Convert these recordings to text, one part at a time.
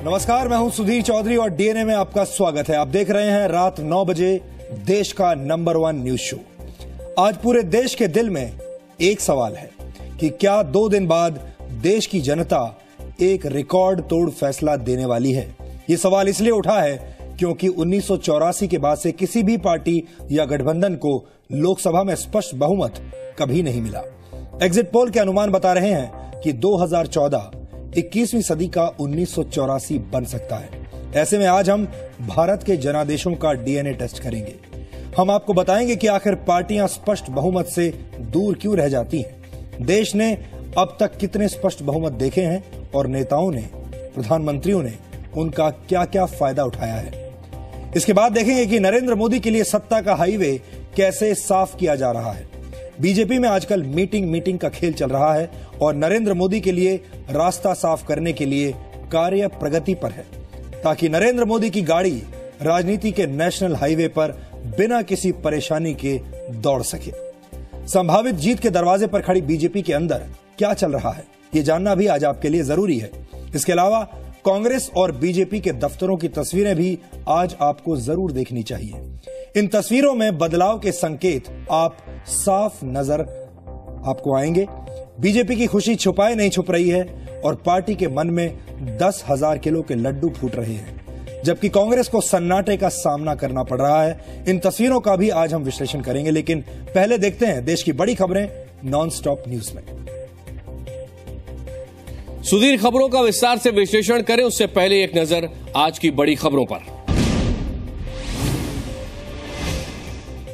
नमस्कार, मैं हूं सुधीर चौधरी और डीएनए में आपका स्वागत है। आप देख रहे हैं रात 9 बजे देश का नंबर 1 न्यूज शो। आज पूरे देश के दिल में एक सवाल है कि क्या 2 दिन बाद देश की जनता एक रिकॉर्ड तोड़ फैसला देने वाली है। यह सवाल इसलिए उठा है क्योंकि 1984 के बाद से किसी भी पार्टी या गठबंधन को लोकसभा में स्पष्ट बहुमत कभी नहीं मिला। एग्जिट पोल के अनुमान बता रहे हैं कि 2014 21वीं सदी का 1984 बन सकता है। ऐसे में आज हम भारत के जनादेशों का डीएनए टेस्ट करेंगे। हम आपको बताएंगे कि आखिर पार्टियां स्पष्ट बहुमत से दूर क्यों रह जाती हैं। देश ने अब तक कितने स्पष्ट बहुमत देखे हैं और नेताओं ने, प्रधानमंत्रियों ने उनका क्या क्या फायदा उठाया है। इसके बाद देखेंगे कि नरेंद्र मोदी के लिए सत्ता का हाईवे कैसे साफ किया जा रहा है। बीजेपी में आजकल मीटिंग का खेल चल रहा है और नरेंद्र मोदी के लिए रास्ता साफ करने के लिए कार्य प्रगति पर है, ताकि नरेंद्र मोदी की गाड़ी राजनीति के नेशनल हाईवे पर बिना किसी परेशानी के दौड़ सके। संभावित जीत के दरवाजे पर खड़ी बीजेपी के अंदर क्या चल रहा है, ये जानना भी आज आपके लिए जरूरी है। इसके अलावा कांग्रेस और बीजेपी के दफ्तरों की तस्वीरें भी आज आपको जरूर देखनी चाहिए। इन तस्वीरों में बदलाव के संकेत आप साफ नजर आपको आएंगे। बीजेपी की खुशी छुपाए नहीं छुप रही है और पार्टी के मन में 10,000 किलो के लड्डू फूट रहे हैं, जबकि कांग्रेस को सन्नाटे का सामना करना पड़ रहा है। इन तस्वीरों का भी आज हम विश्लेषण करेंगे, लेकिन पहले देखते हैं देश की बड़ी खबरें नॉन स्टॉप न्यूज में। सुधीर, खबरों का विस्तार से विश्लेषण करें उससे पहले एक नजर आज की बड़ी खबरों पर।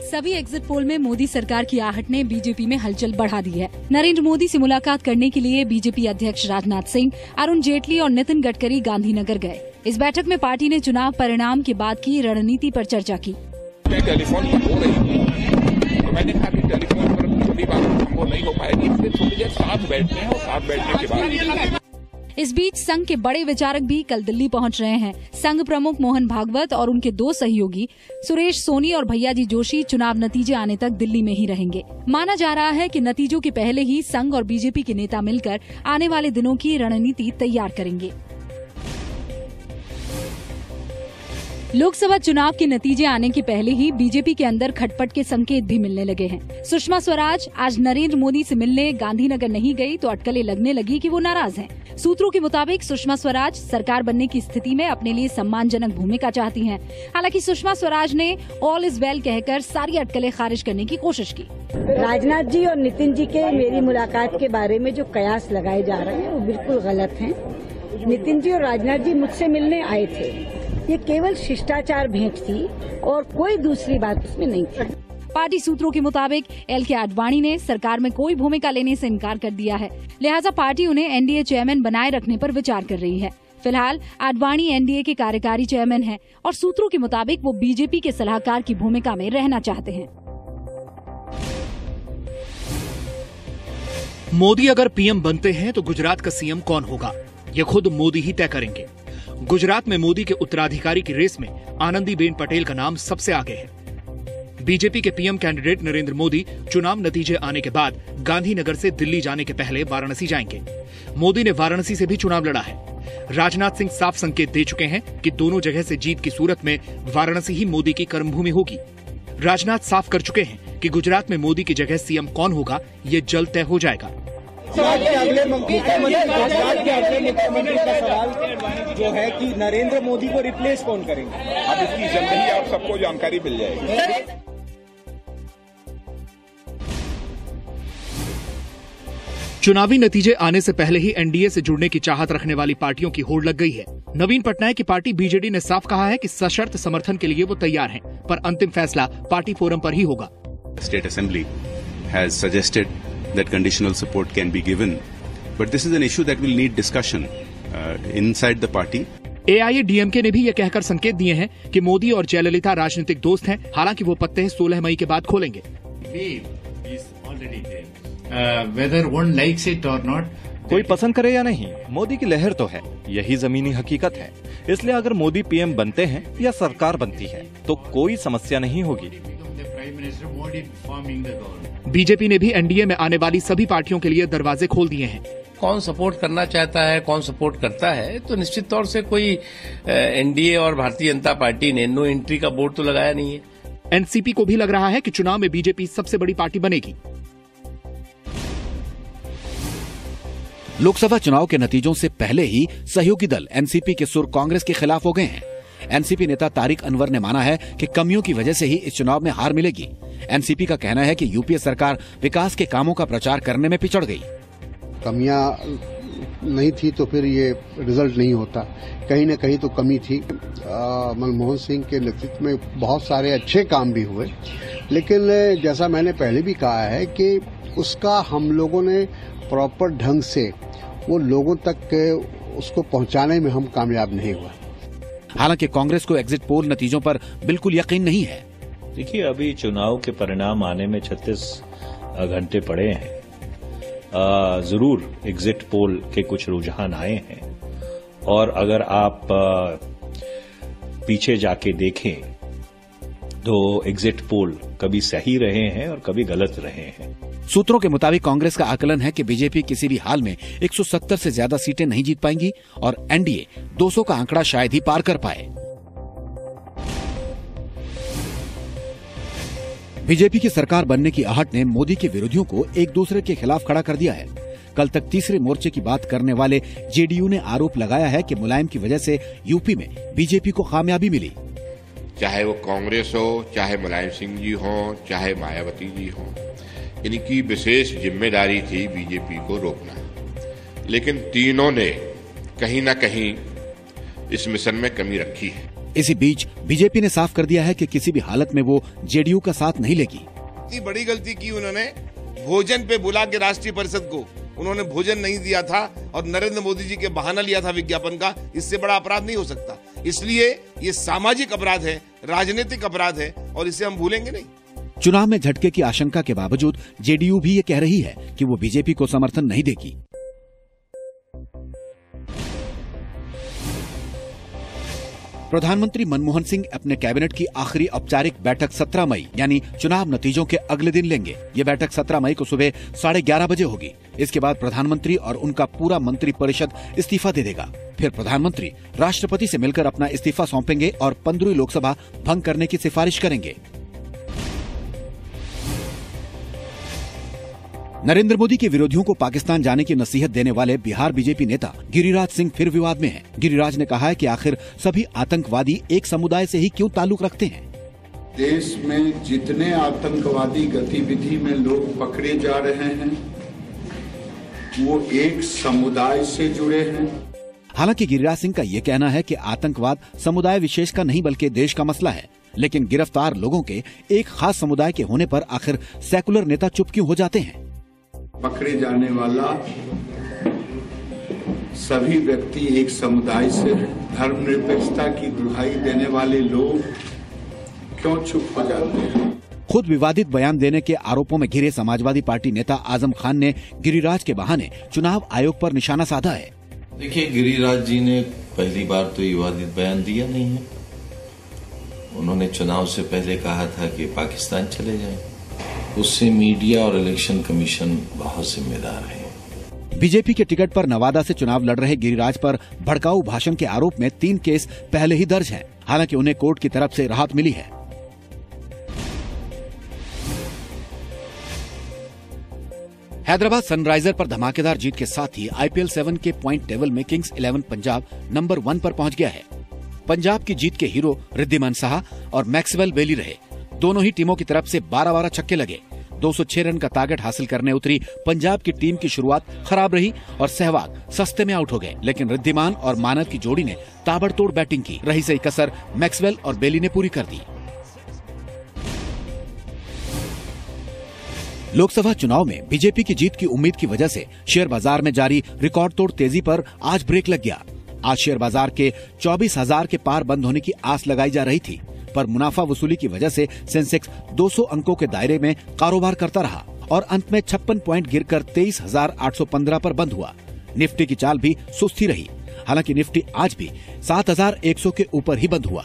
सभी एग्जिट पोल में मोदी सरकार की आहट ने बीजेपी में हलचल बढ़ा दी है। नरेंद्र मोदी से मुलाकात करने के लिए बीजेपी अध्यक्ष राजनाथ सिंह, अरुण जेटली और नितिन गडकरी गांधीनगर गए। इस बैठक में पार्टी ने चुनाव परिणाम के बाद की रणनीति पर चर्चा की। टेलीफोन पर हो रही थी तो मैंने कहा कि टेलीफोन पर सभी बात वो नहीं हो पाएगी, इसलिए थोड़ी देर साथ बैठते हैं और साथ बैठने के बाद। इस बीच संघ के बड़े विचारक भी कल दिल्ली पहुंच रहे हैं। संघ प्रमुख मोहन भागवत और उनके 2 सहयोगी सुरेश सोनी और भैयाजी जोशी चुनाव नतीजे आने तक दिल्ली में ही रहेंगे। माना जा रहा है कि नतीजों के पहले ही संघ और बीजेपी के नेता मिलकर आने वाले दिनों की रणनीति तैयार करेंगे। लोकसभा चुनाव के नतीजे आने के पहले ही बीजेपी के अंदर खटपट के संकेत भी मिलने लगे हैं। सुषमा स्वराज आज नरेंद्र मोदी से मिलने गांधीनगर नहीं गई तो अटकलें लगने लगी कि वो नाराज हैं। सूत्रों के मुताबिक सुषमा स्वराज सरकार बनने की स्थिति में अपने लिए सम्मानजनक भूमिका चाहती हैं। हालांकि सुषमा स्वराज ने ऑल इज वेल कहकर सारी अटकलें खारिज करने की कोशिश की। राजनाथ जी और नितिन जी के मेरी मुलाकात के बारे में जो कयास लगाए जा रहे हैं वो बिल्कुल गलत हैं। नितिन जी और राजनाथ जी मुझसे मिलने आए थे, ये केवल शिष्टाचार भेंट थी और कोई दूसरी बात उसमें नहीं थी। पार्टी सूत्रों के मुताबिक एल.के. आडवाणी ने सरकार में कोई भूमिका लेने से इनकार कर दिया है, लिहाजा पार्टी उन्हें एनडीए चेयरमैन बनाए रखने पर विचार कर रही है। फिलहाल आडवाणी एनडीए के कार्यकारी चेयरमैन हैं और सूत्रों के मुताबिक वो बीजेपी के सलाहकार की भूमिका में रहना चाहते हैं। मोदी अगर पीएम बनते हैं तो गुजरात का सीएम कौन होगा, ये खुद मोदी ही तय करेंगे। गुजरात में मोदी के उत्तराधिकारी की रेस में आनंदीबेन पटेल का नाम सबसे आगे है। बीजेपी के पीएम कैंडिडेट नरेंद्र मोदी चुनाव नतीजे आने के बाद गांधीनगर से दिल्ली जाने के पहले वाराणसी जाएंगे। मोदी ने वाराणसी से भी चुनाव लड़ा है। राजनाथ सिंह साफ संकेत दे चुके हैं कि दोनों जगह से जीत की सूरत में वाराणसी ही मोदी की कर्मभूमि होगी। राजनाथ साफ कर चुके हैं कि गुजरात में मोदी की जगह सीएम कौन होगा ये जल्द तय हो जाएगा। अगले मुख्यमंत्री का सवाल जो है कि नरेंद्र मोदी को रिप्लेस कौन करेंगे, अब इसकी जल्द ही आप सबको जानकारी मिल जाएगी। चुनावी नतीजे आने से पहले ही एनडीए से जुड़ने की चाहत रखने वाली पार्टियों की होड़ लग गई है। नवीन पटनायक की पार्टी बीजेडी ने साफ कहा है कि सशर्त समर्थन के लिए वो तैयार हैं, पर अंतिम फैसला पार्टी फोरम पर ही होगा। State Assembly has suggested that conditional support can be given, but this is an issue that will need discussion inside the party. AIADMK ने भी ये कहकर संकेत दिए हैं कि मोदी और जयललिता राजनीतिक दोस्त हैं, हालांकि वो पत्ते 16 मई के बाद खोलेंगे। Whether one likes it or not, कोई पसंद करे या नहीं, मोदी की लहर तो है, यही जमीनी हकीकत है। इसलिए अगर मोदी पीएम बनते हैं या सरकार बनती है तो कोई समस्या नहीं होगी। बीजेपी ने भी एनडीए में आने वाली सभी पार्टियों के लिए दरवाजे खोल दिए हैं। कौन सपोर्ट करना चाहता है, कौन सपोर्ट करता है, तो निश्चित तौर से कोई एनडीए और भारतीय जनता पार्टी ने नो एंट्री का बोर्ड तो लगाया नहीं है। एनसीपी को भी लग रहा है कि चुनाव में बीजेपी सबसे बड़ी पार्टी बनेगी। लोकसभा चुनाव के नतीजों से पहले ही सहयोगी दल एनसीपी के सुर कांग्रेस के खिलाफ हो गए हैं। एनसीपी नेता तारिक अनवर ने माना है कि कमियों की वजह से ही इस चुनाव में हार मिलेगी। एनसीपी का कहना है कि यूपीए सरकार विकास के कामों का प्रचार करने में पिछड़ गई। कमियां नहीं थी तो फिर ये रिजल्ट नहीं होता, कहीं न कहीं तो कमी थी। मनमोहन सिंह के नेतृत्व में बहुत सारे अच्छे काम भी हुए, लेकिन जैसा मैंने पहले भी कहा है कि उसका हम लोगों ने प्रॉपर ढंग से वो लोगों तक उसको पहुंचाने में हम कामयाब नहीं हुए। हालांकि कांग्रेस को एग्जिट पोल नतीजों पर बिल्कुल यकीन नहीं है। देखिए, अभी चुनाव के परिणाम आने में 36 घंटे पड़े हैं। जरूर एग्जिट पोल के कुछ रुझान आए हैं, और अगर आप पीछे जाके देखें तो एग्जिट पोल कभी सही रहे हैं और कभी गलत रहे हैं। सूत्रों के मुताबिक कांग्रेस का आकलन है कि बीजेपी किसी भी हाल में 170 से ज्यादा सीटें नहीं जीत पाएंगी और एनडीए 200 का आंकड़ा शायद ही पार कर पाए। बीजेपी की सरकार बनने की आहट ने मोदी के विरोधियों को एक दूसरे के खिलाफ खड़ा कर दिया है। कल तक तीसरे मोर्चे की बात करने वाले जेडीयू ने आरोप लगाया है कि मुलायम की वजह से यूपी में बीजेपी को कामयाबी मिली। चाहे वो कांग्रेस हो, चाहे मुलायम सिंह जी हो, चाहे मायावती जी हो, इनकी विशेष जिम्मेदारी थी बीजेपी को रोकना, लेकिन तीनों ने कहीं न कहीं इस मिशन में कमी रखी है। इसी बीच बीजेपी ने साफ कर दिया है कि किसी भी हालत में वो जेडीयू का साथ नहीं लेगी। इतनी बड़ी गलती की उन्होंने, भोजन पे बुला के राष्ट्रीय परिषद को उन्होंने भोजन नहीं दिया था और नरेंद्र मोदी जी के बहाना लिया था विज्ञापन का। इससे बड़ा अपराध नहीं हो सकता। इसलिए ये सामाजिक अपराध है, राजनीतिक अपराध है, और इसे हम भूलेंगे नहीं। चुनाव में झटके की आशंका के बावजूद जेडीयू भी ये कह रही है कि वो बीजेपी को समर्थन नहीं देगी। प्रधानमंत्री मनमोहन सिंह अपने कैबिनेट की आखिरी औपचारिक बैठक 17 मई यानी चुनाव नतीजों के अगले दिन लेंगे। ये बैठक 17 मई को सुबह 11:30 बजे होगी। इसके बाद प्रधानमंत्री और उनका पूरा मंत्री परिषद इस्तीफा दे देगा। फिर प्रधानमंत्री राष्ट्रपति से मिलकर अपना इस्तीफा सौंपेंगे और 15वीं लोकसभा भंग करने की सिफारिश करेंगे। नरेंद्र मोदी के विरोधियों को पाकिस्तान जाने की नसीहत देने वाले बिहार बीजेपी नेता गिरिराज सिंह फिर विवाद में हैं। गिरिराज ने कहा है कि आखिर सभी आतंकवादी एक समुदाय से ही क्यों ताल्लुक रखते हैं। देश में जितने आतंकवादी गतिविधि में लोग पकड़े जा रहे हैं वो एक समुदाय से जुड़े हैं। हालांकि गिरिराज सिंह का ये कहना है कि आतंकवाद समुदाय विशेष का नहीं बल्कि देश का मसला है, लेकिन गिरफ्तार लोगों के एक खास समुदाय के होने पर आखिर सेकुलर नेता चुप क्यों हो जाते हैं। पकड़े जाने वाला सभी व्यक्ति एक समुदाय से, धर्मनिरपेक्षता की दुहाई देने वाले लोग क्यों चुप हो जाते हैं। खुद विवादित बयान देने के आरोपों में घिरे समाजवादी पार्टी नेता आजम खान ने गिरिराज के बहाने चुनाव आयोग पर निशाना साधा है। देखिए, गिरिराज जी ने पहली बार तो विवादित बयान दिया नहीं है। उन्होंने चुनाव से पहले कहा था कि पाकिस्तान चले जाएं। उससे मीडिया और इलेक्शन कमीशन बहुत जिम्मेदार है। बीजेपी के टिकट पर नवादा से चुनाव लड़ रहे गिरिराज पर भड़काऊ भाषण के आरोप में 3 केस पहले ही दर्ज हैं। हालांकि उन्हें कोर्ट की तरफ से राहत मिली है। हैदराबाद सनराइजर पर धमाकेदार जीत के साथ ही आईपीएल 7 के पॉइंट टेबल में किंग्स 11 पंजाब नंबर 1 पर पहुंच गया है। पंजाब की जीत के हीरो रिद्धिमान साहा और मैक्सवेल बेली रहे। दोनों ही टीमों की तरफ से 12-12 छक्के लगे। 206 रन का टारगेट हासिल करने उतरी पंजाब की टीम की शुरुआत खराब रही और सहवाग सस्ते में आउट हो गए, लेकिन रिद्धिमान और मानव की जोड़ी ने ताबड़तोड़ बैटिंग की। रही सही कसर मैक्सवेल और बेली ने पूरी कर दी। लोकसभा चुनाव में बीजेपी की जीत की उम्मीद की वजह से शेयर बाजार में जारी रिकॉर्ड तोड़ तेजी पर आज ब्रेक लग गया। आज शेयर बाजार के 24,000 के पार बंद होने की आस लगाई जा रही थी, पर मुनाफा वसूली की वजह से सेंसेक्स 200 अंकों के दायरे में कारोबार करता रहा और अंत में 56 पॉइंट गिरकर 23,815 पर बंद हुआ। निफ्टी की चाल भी सुस्ती रही। हालांकि निफ्टी आज भी 7100 के ऊपर ही बंद हुआ।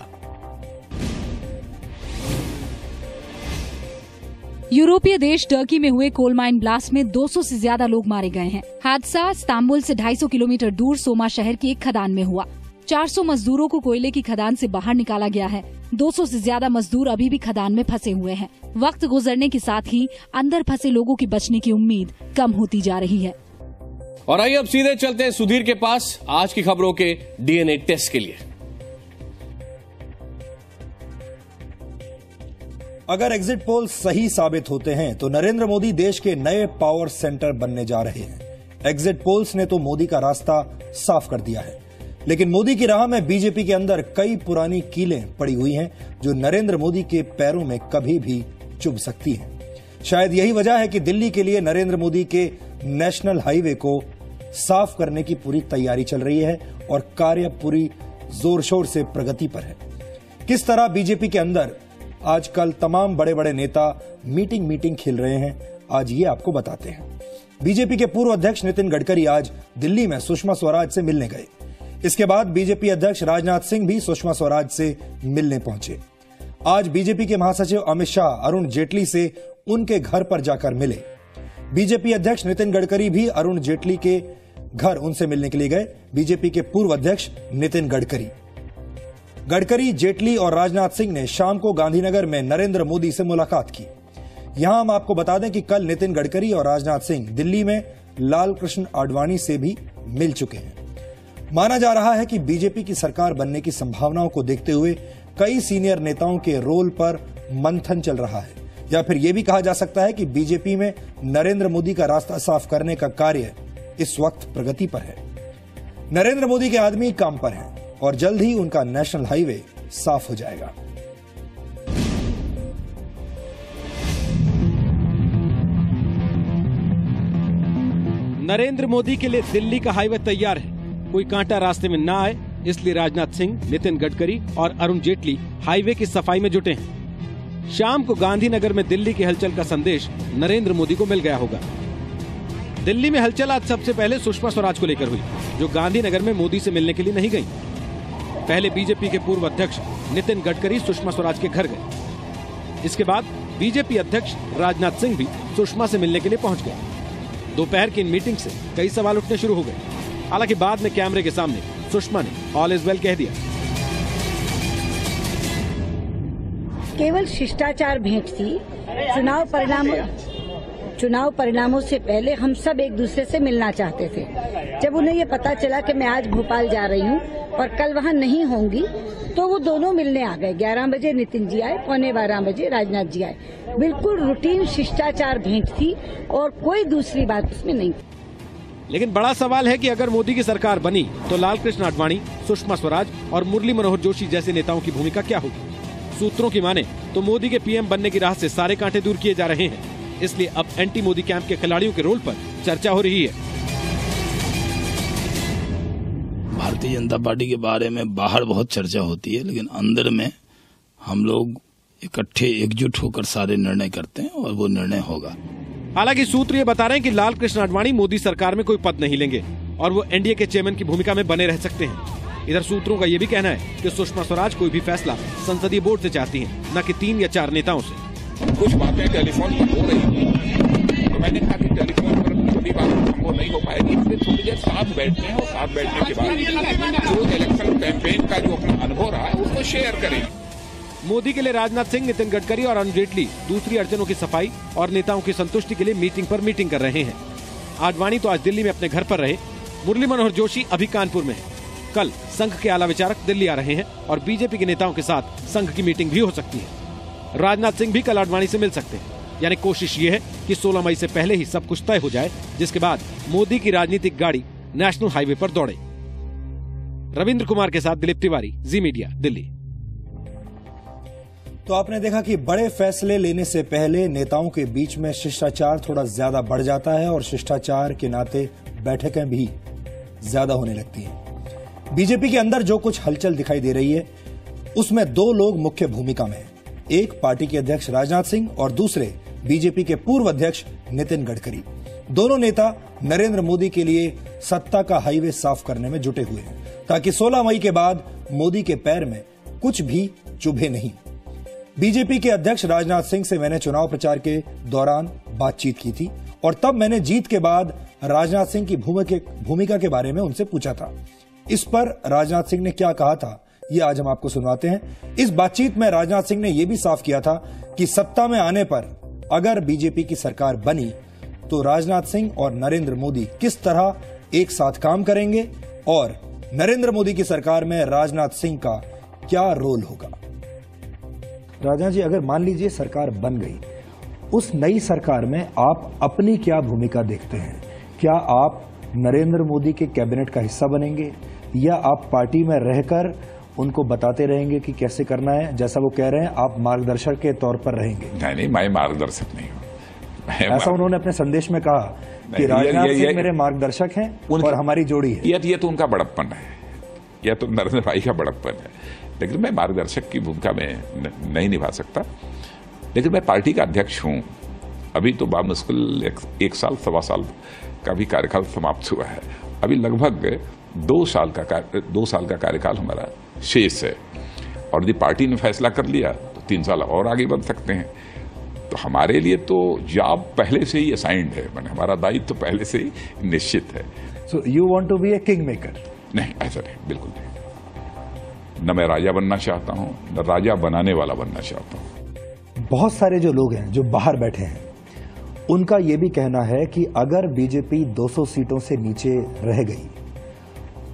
यूरोपीय देश टर्की में हुए कोल माइन ब्लास्ट में 200 से ज्यादा लोग मारे गए हैं। हादसा इस्तांबुल से 250 किलोमीटर दूर सोमा शहर की एक खदान में हुआ। 400 मजदूरों को कोयले की खदान से बाहर निकाला गया है। 200 से ज्यादा मजदूर अभी भी खदान में फंसे हुए हैं। वक्त गुजरने के साथ ही अंदर फंसे लोगों की बचने की उम्मीद कम होती जा रही है। और आइए अब सीधे चलते हैं सुधीर के पास आज की खबरों के डीएनए टेस्ट के लिए। अगर एग्जिट पोल सही साबित होते हैं तो नरेंद्र मोदी देश के नए पावर सेंटर बनने जा रहे हैं। एग्जिट पोल्स ने तो मोदी का रास्ता साफ कर दिया है, लेकिन मोदी की राह में बीजेपी के अंदर कई पुरानी कीलें पड़ी हुई हैं जो नरेंद्र मोदी के पैरों में कभी भी चुभ सकती हैं। शायद यही वजह है कि दिल्ली के लिए नरेंद्र मोदी के नेशनल हाईवे को साफ करने की पूरी तैयारी चल रही है और कार्य पूरी जोर शोर से प्रगति पर है। किस तरह बीजेपी के अंदर आजकल तमाम बड़े बड़े नेता मीटिंग खेल रहे हैं, आज ये आपको बताते हैं। बीजेपी के पूर्व अध्यक्ष नितिन गडकरी आज दिल्ली में सुषमा स्वराज से मिलने गए। इसके बाद बीजेपी अध्यक्ष राजनाथ सिंह भी सुषमा स्वराज से मिलने पहुंचे। आज बीजेपी के महासचिव अमित शाह अरुण जेटली से उनके घर पर जाकर मिले। बीजेपी अध्यक्ष नितिन गडकरी भी अरुण जेटली के घर उनसे मिलने के लिए गए। बीजेपी के पूर्व अध्यक्ष नितिन गडकरी, जेटली और राजनाथ सिंह ने शाम को गांधीनगर में नरेंद्र मोदी से मुलाकात की। यहां हम आपको बता दें कि कल नितिन गडकरी और राजनाथ सिंह दिल्ली में लाल कृष्ण आडवाणी से भी मिल चुके हैं। माना जा रहा है कि बीजेपी की सरकार बनने की संभावनाओं को देखते हुए कई सीनियर नेताओं के रोल पर मंथन चल रहा है, या फिर यह भी कहा जा सकता है कि बीजेपी में नरेंद्र मोदी का रास्ता साफ करने का कार्य इस वक्त प्रगति पर है। नरेंद्र मोदी के आदमी काम पर हैं और जल्द ही उनका नेशनल हाईवे साफ हो जाएगा। नरेंद्र मोदी के लिए दिल्ली का हाईवे तैयार है। कोई कांटा रास्ते में ना आए, इसलिए राजनाथ सिंह, नितिन गडकरी और अरुण जेटली हाईवे की सफाई में जुटे हैं। शाम को गांधीनगर में दिल्ली की हलचल का संदेश नरेंद्र मोदी को मिल गया होगा। दिल्ली में हलचल आज सबसे पहले सुषमा स्वराज को लेकर हुई, जो गांधीनगर में मोदी से मिलने के लिए नहीं गई। पहले बीजेपी के पूर्व अध्यक्ष नितिन गडकरी सुषमा स्वराज के घर गए। इसके बाद बीजेपी अध्यक्ष राजनाथ सिंह भी सुषमा से मिलने के लिए पहुंच गए। दोपहर की इन मीटिंग से कई सवाल उठने शुरू हो गए। हालांकि बाद में कैमरे के सामने सुषमा ने ऑल इज वेल कह दिया। केवल शिष्टाचार भेंट थी। चुनाव परिणामों से पहले हम सब एक दूसरे से मिलना चाहते थे। जब उन्हें ये पता चला कि मैं आज भोपाल जा रही हूँ और कल वहाँ नहीं होंगी, तो वो दोनों मिलने आ गए। 11 बजे नितिन जी आए, 11:15 बजे राजनाथ जी आए। बिल्कुल रूटीन शिष्टाचार भेंट थी और कोई दूसरी बात उसमें नहीं थी। लेकिन बड़ा सवाल है कि अगर मोदी की सरकार बनी तो लाल कृष्ण आडवाणी, सुषमा स्वराज और मुरली मनोहर जोशी जैसे नेताओं की भूमिका क्या होगी। सूत्रों की माने तो मोदी के पीएम बनने की राह से सारे कांटे दूर किए जा रहे हैं। इसलिए अब एंटी मोदी कैंप के खिलाड़ियों के रोल पर चर्चा हो रही है। भारतीय जनता पार्टी के बारे में बाहर बहुत चर्चा होती है, लेकिन अंदर में हम लोग इकट्ठे एकजुट होकर सारे निर्णय करते हैं और वो निर्णय होगा। हालांकि सूत्र ये बता रहे हैं कि लाल कृष्ण आडवाणी मोदी सरकार में कोई पद नहीं लेंगे और वो एनडीए के चेयरमैन की भूमिका में बने रह सकते हैं। इधर सूत्रों का ये भी कहना है कि सुषमा स्वराज कोई भी फैसला संसदीय बोर्ड से चाहती हैं, न कि 3 या 4 नेताओं से। कुछ बातें टेलीफोन पर हो रही थी, तो मैंने कहा कि टेलीफोन पर छोटी बात संभव नहीं हो पाएगी, इसलिए थोड़ी देर साथ बैठते हैं और साथ बैठने के बाद जो इलेक्शन कैंपेन का जो अपना अनुभव रहा है उसको शेयर करें। मोदी के लिए राजनाथ सिंह, नितिन गडकरी और अरुण जेटली दूसरी अड़चनों की सफाई और नेताओं की संतुष्टि के लिए मीटिंग पर मीटिंग कर रहे हैं। आडवाणी तो आज दिल्ली में अपने घर पर रहे। मुरली मनोहर जोशी अभी कानपुर में है। कल संघ के आला विचारक दिल्ली आ रहे हैं और बीजेपी के नेताओं के साथ संघ की मीटिंग भी हो सकती है। राजनाथ सिंह भी कल आडवाणी से मिल सकते हैं। यानी कोशिश ये है कि 16 मई से पहले ही सब कुछ तय हो जाए, जिसके बाद मोदी की राजनीतिक गाड़ी नेशनल हाईवे पर दौड़े। रविंद्र कुमार के साथ दिलीप तिवारी, जी मीडिया, दिल्ली। तो आपने देखा कि बड़े फैसले लेने से पहले नेताओं के बीच में शिष्टाचार थोड़ा ज्यादा बढ़ जाता है और शिष्टाचार के नाते बैठकें भी ज्यादा होने लगती हैं। बीजेपी के अंदर जो कुछ हलचल दिखाई दे रही है उसमें 2 लोग मुख्य भूमिका में हैं। एक पार्टी के अध्यक्ष राजनाथ सिंह और दूसरे बीजेपी के पूर्व अध्यक्ष नितिन गडकरी। दोनों नेता नरेंद्र मोदी के लिए सत्ता का हाईवे साफ करने में जुटे हुए हैं ताकि 16 मई के बाद मोदी के पैर में कुछ भी चुभे नहीं। बीजेपी के अध्यक्ष राजनाथ सिंह से मैंने चुनाव प्रचार के दौरान बातचीत की थी और तब मैंने जीत के बाद राजनाथ सिंह की भूमिका के बारे में उनसे पूछा था। इस पर राजनाथ सिंह ने क्या कहा था ये आज हम आपको सुनवाते हैं। इस बातचीत में राजनाथ सिंह ने यह भी साफ किया था कि सत्ता में आने पर अगर बीजेपी की सरकार बनी तो राजनाथ सिंह और नरेंद्र मोदी किस तरह एक साथ काम करेंगे और नरेंद्र मोदी की सरकार में राजनाथ सिंह का क्या रोल होगा। राजनाथ जी, अगर मान लीजिए सरकार बन गई, उस नई सरकार में आप अपनी क्या भूमिका देखते हैं? क्या आप नरेंद्र मोदी के कैबिनेट का हिस्सा बनेंगे या आप पार्टी में रहकर उनको बताते रहेंगे कि कैसे करना है? जैसा वो कह रहे हैं आप मार्गदर्शक के तौर पर रहेंगे। नहीं, मैं मार्गदर्शक नहीं हूँ। ऐसा उन्होंने अपने संदेश में कहा कि राजनाथ सिंह मेरे मार्गदर्शक हैं और हमारी जोड़ी है। ये तो उनका बड़प्पन है, यह तो नरेंद्र भाई का बड़प्पन है, लेकिन मैं मार्गदर्शक की भूमिका में नहीं निभा सकता। लेकिन मैं पार्टी का अध्यक्ष हूं। अभी तो बामुश्किल एक साल सवा साल का भी कार्यकाल समाप्त हुआ है। अभी लगभग 2 साल का कार्यकाल हमारा शेष है और यदि पार्टी ने फैसला कर लिया तो 3 साल और आगे बढ़ सकते हैं। तो हमारे लिए तो जॉब पहले से ही असाइंड है, मैंने हमारा दायित्व तो पहले से ही निश्चित है। So you want to be a king maker? नहीं, ऐसा नहीं, बिल्कुल नहीं। न मैं राजा बनना चाहता हूं, न राजा बनाने वाला बनना चाहता हूं। बहुत सारे जो लोग हैं जो बाहर बैठे हैं उनका यह भी कहना है कि अगर बीजेपी 200 सीटों से नीचे रह गई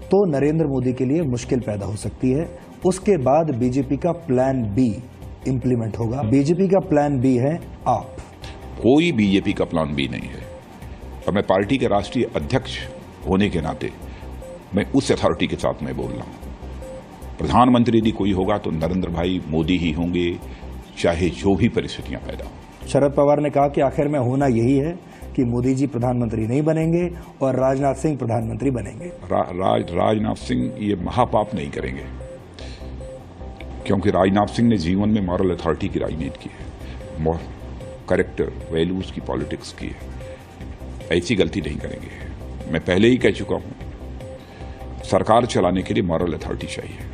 तो नरेंद्र मोदी के लिए मुश्किल पैदा हो सकती है। उसके बाद बीजेपी का प्लान बी इंप्लीमेंट होगा। बीजेपी का प्लान बी है आप। कोई बीजेपी का प्लान बी नहीं है और मैं पार्टी के राष्ट्रीय अध्यक्ष होने के नाते मैं उस अथॉरिटी के साथ मैं बोल रहा हूं। प्रधानमंत्री यदि कोई होगा तो नरेंद्र भाई मोदी ही होंगे, चाहे जो भी परिस्थितियां पैदा हो। शरद पवार ने कहा कि आखिर में होना यही है कि मोदी जी प्रधानमंत्री नहीं बनेंगे और राजनाथ सिंह प्रधानमंत्री बनेंगे। राजनाथ सिंह ये महापाप नहीं करेंगे क्योंकि राजनाथ सिंह ने जीवन में मॉरल अथॉरिटी की राजनीति की है, कैरेक्टर वैल्यूज की पॉलिटिक्स की है। ऐसी गलती नहीं करेंगे। मैं पहले ही कह चुका हूं, सरकार चलाने के लिए मॉरल अथॉरिटी चाहिए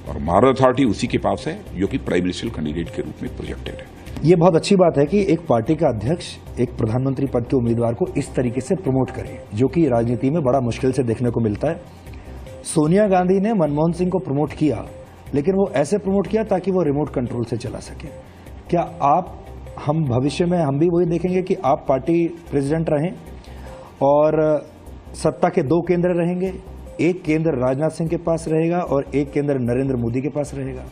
और मॉरल अथॉरिटी उसी के पास है जो कि प्राइम मिनिस्टर कैंडिडेट के रूप में प्रोजेक्टेड है। ये बहुत अच्छी बात है कि एक पार्टी का अध्यक्ष एक प्रधानमंत्री पद के उम्मीदवार को इस तरीके से प्रमोट करे, जो कि राजनीति में बड़ा मुश्किल से देखने को मिलता है। सोनिया गांधी ने मनमोहन सिंह को प्रमोट किया, लेकिन वो ऐसे प्रमोट किया ताकि वो रिमोट कंट्रोल से चला सके। क्या हम भविष्य में हम भी वही देखेंगे कि आप पार्टी प्रेसिडेंट रहें और सत्ता के 2 केंद्र रहेंगे? एक केंद्र राजनाथ सिंह के पास रहेगा और एक केंद्र नरेंद्र मोदी के पास रहेगा?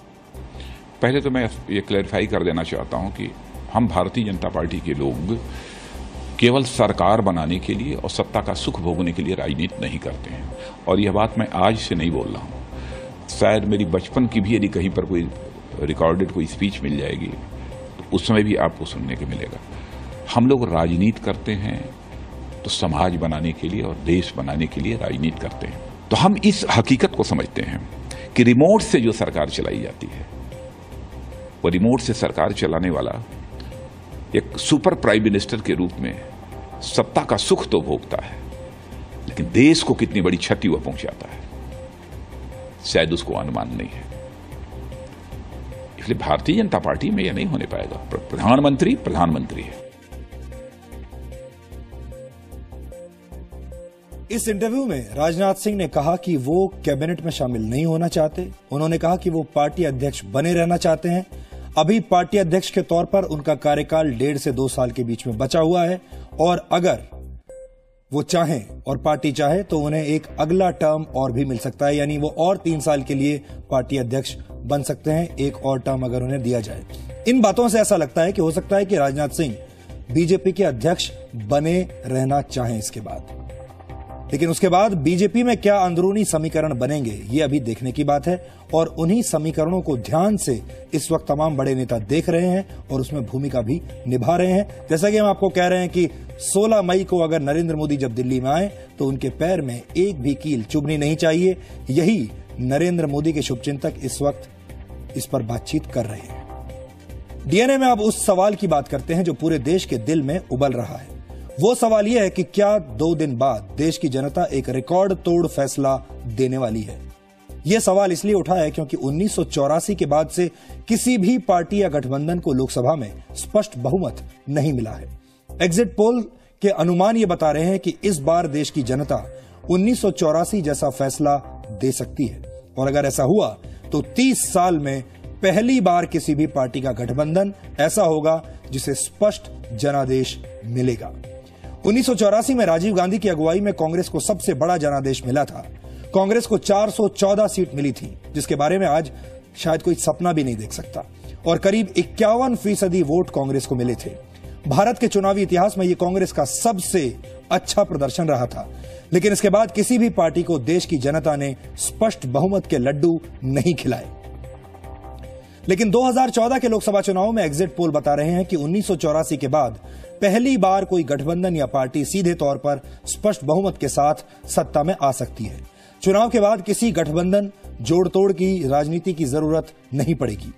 पहले तो मैं ये क्लैरिफाई कर देना चाहता हूं कि हम भारतीय जनता पार्टी के लोग केवल सरकार बनाने के लिए और सत्ता का सुख भोगने के लिए राजनीति नहीं करते हैं। और यह बात मैं आज से नहीं बोल रहा हूं, शायद मेरी बचपन की भी यदि कहीं पर कोई रिकॉर्डेड कोई स्पीच मिल जाएगी तो उस समय भी आपको सुनने को मिलेगा। हम लोग राजनीति करते हैं तो समाज बनाने के लिए और देश बनाने के लिए राजनीति करते हैं। तो हम इस हकीकत को समझते हैं कि रिमोट से जो सरकार चलाई जाती है वो रिमोट से सरकार चलाने वाला एक सुपर प्राइम मिनिस्टर के रूप में सत्ता का सुख तो भोगता है, लेकिन देश को कितनी बड़ी क्षति वह पहुंचाता है शायद उसको अनुमान नहीं है। इसलिए भारतीय जनता पार्टी में यह नहीं होने पाएगा। प्रधानमंत्री है। इस इंटरव्यू में राजनाथ सिंह ने कहा कि वो कैबिनेट में शामिल नहीं होना चाहते। उन्होंने कहा कि वो पार्टी अध्यक्ष बने रहना चाहते हैं। अभी पार्टी अध्यक्ष के तौर पर उनका कार्यकाल 1.5 से 2 साल के बीच में बचा हुआ है और अगर वो चाहें और पार्टी चाहे तो उन्हें एक अगला टर्म और भी मिल सकता है, यानी वो और 3 साल के लिए पार्टी अध्यक्ष बन सकते हैं, एक और टर्म अगर उन्हें दिया जाए। इन बातों से ऐसा लगता है कि हो सकता है कि राजनाथ सिंह बीजेपी के अध्यक्ष बने रहना चाहें इसके बाद। लेकिन उसके बाद बीजेपी में क्या अंदरूनी समीकरण बनेंगे ये अभी देखने की बात है और उन्हीं समीकरणों को ध्यान से इस वक्त तमाम बड़े नेता देख रहे हैं और उसमें भूमिका भी निभा रहे हैं। जैसा कि हम आपको कह रहे हैं कि 16 मई को अगर नरेंद्र मोदी जब दिल्ली में आए तो उनके पैर में एक भी कील चुभनी नहीं चाहिए। यही नरेंद्र मोदी के शुभचिंतक इस वक्त इस पर बातचीत कर रहे हैं। डीएनए में अब उस सवाल की बात करते हैं जो पूरे देश के दिल में उबल रहा है। वो सवाल यह है कि क्या 2 दिन बाद देश की जनता एक रिकॉर्ड तोड़ फैसला देने वाली है। यह सवाल इसलिए उठा है क्योंकि 1984 के बाद से किसी भी पार्टी या गठबंधन को लोकसभा में स्पष्ट बहुमत नहीं मिला है। एग्जिट पोल के अनुमान ये बता रहे हैं कि इस बार देश की जनता 1984 जैसा फैसला दे सकती है, और अगर ऐसा हुआ तो 30 साल में पहली बार किसी भी पार्टी का गठबंधन ऐसा होगा जिसे स्पष्ट जनादेश मिलेगा। 1984 में राजीव गांधी की अगुवाई में कांग्रेस को सबसे बड़ा जनादेश मिला था। कांग्रेस को 414 सीट मिली थी, जिसके बारे में आज शायद कोई सपना भी नहीं देख सकता, और करीब 51% वोट कांग्रेस को मिले थे। भारत के चुनावी इतिहास में यह कांग्रेस का सबसे अच्छा प्रदर्शन रहा था, लेकिन इसके बाद किसी भी पार्टी को देश की जनता ने स्पष्ट बहुमत के लड्डू नहीं खिलाए। लेकिन 2014 के लोकसभा चुनाव में एग्जिट पोल बता रहे हैं कि 1984 के बाद पहली बार कोई गठबंधन या पार्टी सीधे तौर पर स्पष्ट बहुमत के साथ सत्ता में आ सकती है। चुनाव के बाद किसी गठबंधन जोड़ तोड़ की राजनीति की जरूरत नहीं पड़ेगी।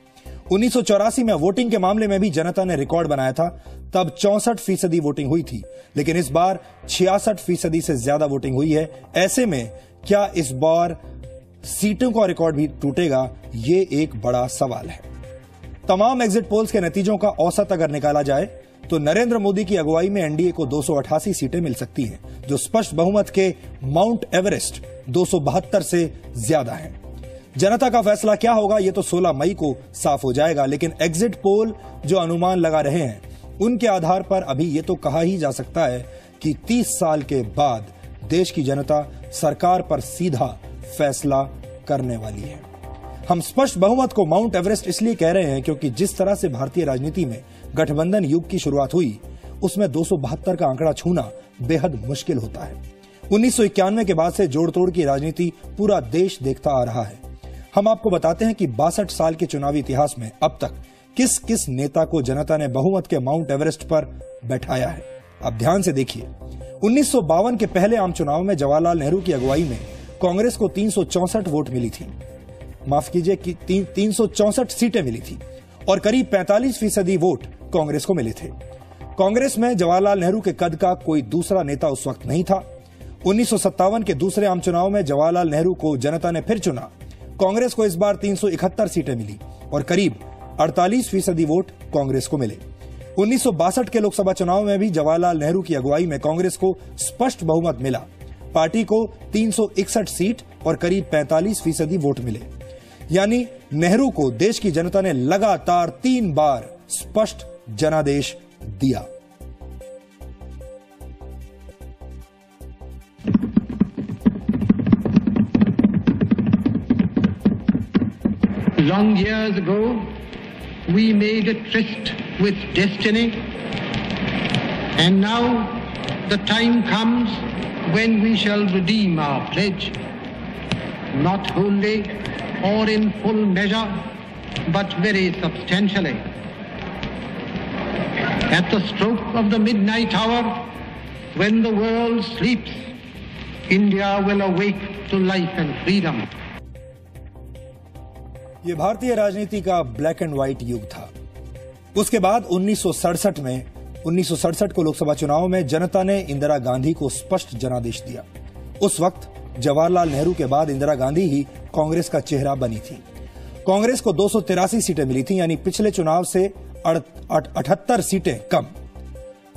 1984 में वोटिंग के मामले में भी जनता ने रिकॉर्ड बनाया था, तब 64% वोटिंग हुई थी, लेकिन इस बार 66% से ज्यादा वोटिंग हुई है। ऐसे में क्या इस बार सीटों का रिकॉर्ड भी टूटेगा, ये एक बड़ा सवाल है। तमाम एग्जिट पोल्स के नतीजों का औसत अगर निकाला जाए तो नरेंद्र मोदी की अगुवाई में एनडीए को 288 सीटें मिल सकती हैं, जो स्पष्ट बहुमत के माउंट एवरेस्ट 272 से ज्यादा है। जनता का फैसला क्या होगा ये तो 16 मई को साफ हो जाएगा, लेकिन एग्जिट पोल जो अनुमान लगा रहे हैं उनके आधार पर अभी ये तो कहा ही जा सकता है कि 30 साल के बाद देश की जनता सरकार पर सीधा फैसला करने वाली है। हम स्पष्ट बहुमत को माउंट एवरेस्ट इसलिए कह रहे हैं क्योंकि जिस तरह से भारतीय राजनीति में गठबंधन युग की शुरुआत हुई, उसमें 272 का आंकड़ा छूना बेहद मुश्किल होता है। 1991 के बाद से जोड़ तोड़ की राजनीति पूरा देश देखता आ रहा है। हम आपको बताते हैं कि 62 साल के चुनावी इतिहास में अब तक किस किस नेता को जनता ने बहुमत के माउंट एवरेस्ट पर बैठाया है। अब ध्यान से देखिए, 1952 के पहले आम चुनाव में जवाहरलाल नेहरू की अगुवाई में कांग्रेस को 364 वोट मिली थी, माफ कीजिए कि 364 सीटें मिली थी, और करीब 45% वोट कांग्रेस को मिले थे। कांग्रेस में जवाहरलाल नेहरू के कद का कोई दूसरा नेता उस वक्त नहीं था। 1957 के दूसरे आम चुनाव में जवाहरलाल नेहरू को जनता ने फिर चुना। कांग्रेस को इस बार 371 सीटें मिली और करीब 48% वोट कांग्रेस को मिले। 1962 के लोकसभा चुनाव में भी जवाहरलाल नेहरू की अगुवाई में कांग्रेस को स्पष्ट बहुमत मिला। पार्टी को 361 सीट और करीब 45% वोट मिले। यानी नेहरू को देश की जनता ने लगातार 3 बार स्पष्ट जनादेश दिया। Long years ago, we made a tryst with destiny, and now the time comes when we shall redeem our pledge, not wholly or in full measure, but very substantially. At the stroke of the midnight hour, when the world sleeps, India will awake to life and freedom. ये भारतीय राजनीति का black and white युग था। उसके बाद 1967 को लोकसभा चुनाव में जनता ने इंदिरा गांधी को स्पष्ट जनादेश दिया। उस वक्त जवाहरलाल नेहरू के बाद इंदिरा गांधी ही कांग्रेस का चेहरा बनी थी। कांग्रेस को 283 सीटें मिली थी, यानी पिछले चुनाव से 78 सीटें कम।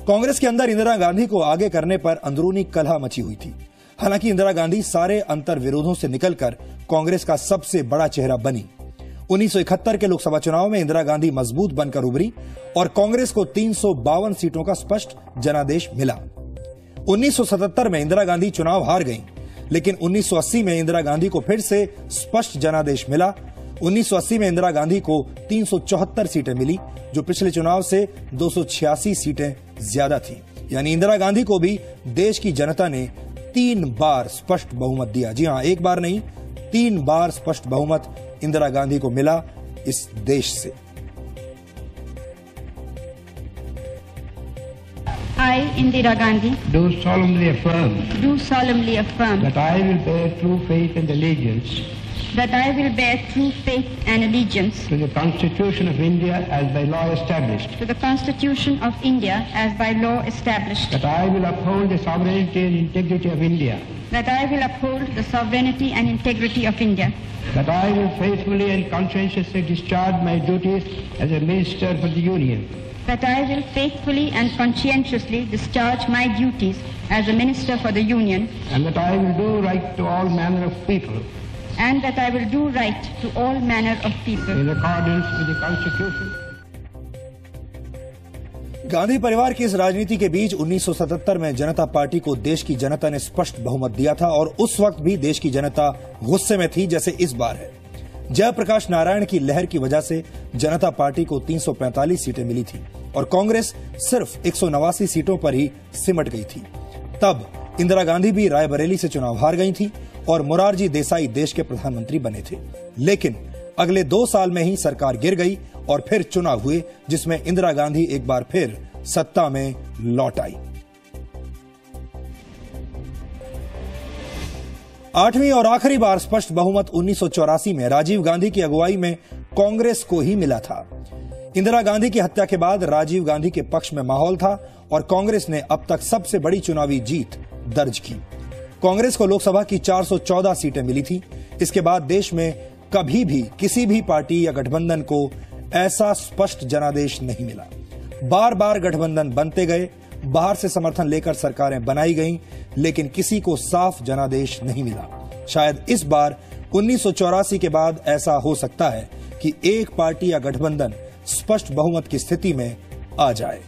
कांग्रेस के अंदर इंदिरा गांधी को आगे करने पर अंदरूनी कलह मची हुई थी। हालांकि इंदिरा गांधी सारे अंतर विरोधों से निकलकर कांग्रेस का सबसे बड़ा चेहरा बनी। 1971 के लोकसभा चुनाव में इंदिरा गांधी मजबूत बनकर उभरी और कांग्रेस को 352 सीटों का स्पष्ट जनादेश मिला। 1977 में इंदिरा गांधी चुनाव हार गईं, लेकिन 1980 में इंदिरा गांधी को फिर से स्पष्ट जनादेश मिला। 1980 में इंदिरा गांधी को 374 सीटें मिली, जो पिछले चुनाव से 286 सीटें ज्यादा थी। यानी इंदिरा गांधी को भी देश की जनता ने 3 बार स्पष्ट बहुमत दिया। जी हां, एक बार नहीं, 3 बार स्पष्ट बहुमत इंदिरा गांधी को मिला इस देश से। I, Indira Gandhi, Do solemnly affirm do solemnly affirm that I will bear true faith and allegiance that I will bear true faith and allegiance to the Constitution of India as by law established, to the Constitution of India as by law established, that I will uphold the sovereignty and integrity of India, that I will uphold the sovereignty and integrity of India, that I will faithfully and conscientiously discharge my duties as a minister for the Union, that I will faithfully and conscientiously discharge my duties as a minister for the Union, and that I will do right to all manner of people, and that I will do right to all manner of people in accordance with the Constitution. Gandhi परिवार की इस राजनीति के बीच 1977 में जनता party को देश की जनता ने स्पष्ट बहुमत दिया था और उस वक्त भी देश की जनता गुस्से में थी जैसे इस बार है। जयप्रकाश नारायण की लहर की वजह से जनता पार्टी को 345 सीटें मिली थी और कांग्रेस सिर्फ 189 सीटों पर ही सिमट गई थी। तब इंदिरा गांधी भी रायबरेली से चुनाव हार गई थी और मोरारजी देसाई देश के प्रधानमंत्री बने थे। लेकिन अगले 2 साल में ही सरकार गिर गई और फिर चुनाव हुए जिसमें इंदिरा गांधी एक बार फिर सत्ता में लौट आई। 8वीं और आखिरी बार स्पष्ट बहुमत 1984 में राजीव गांधी की अगुवाई में कांग्रेस को ही मिला था। इंदिरा गांधी की हत्या के बाद राजीव गांधी के पक्ष में माहौल था और कांग्रेस ने अब तक सबसे बड़ी चुनावी जीत दर्ज की। कांग्रेस को लोकसभा की 414 सीटें मिली थी। इसके बाद देश में कभी भी किसी भी पार्टी या गठबंधन को ऐसा स्पष्ट जनादेश नहीं मिला। बार बार गठबंधन बनते गए, बाहर से समर्थन लेकर सरकारें बनाई गईं, लेकिन किसी को साफ जनादेश नहीं मिला। शायद इस बार 1984 के बाद ऐसा हो सकता है कि एक पार्टी या गठबंधन स्पष्ट बहुमत की स्थिति में आ जाए।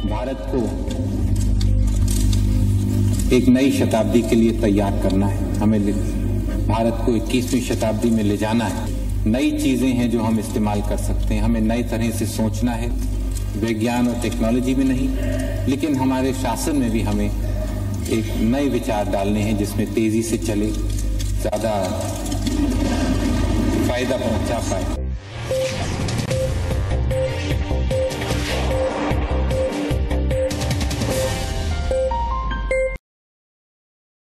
भारत को एक नई शताब्दी के लिए तैयार करना है। हमें भारत को 21वीं शताब्दी में ले जाना है। नई चीजें हैं जो हम इस्तेमाल कर सकते हैं। हमें नई तरह से सोचना है, विज्ञान और टेक्नोलॉजी में नहीं, लेकिन हमारे शासन में भी हमें एक नए विचार डालने हैं जिसमें तेजी से चले, ज्यादा फायदा पहुंचा पाए।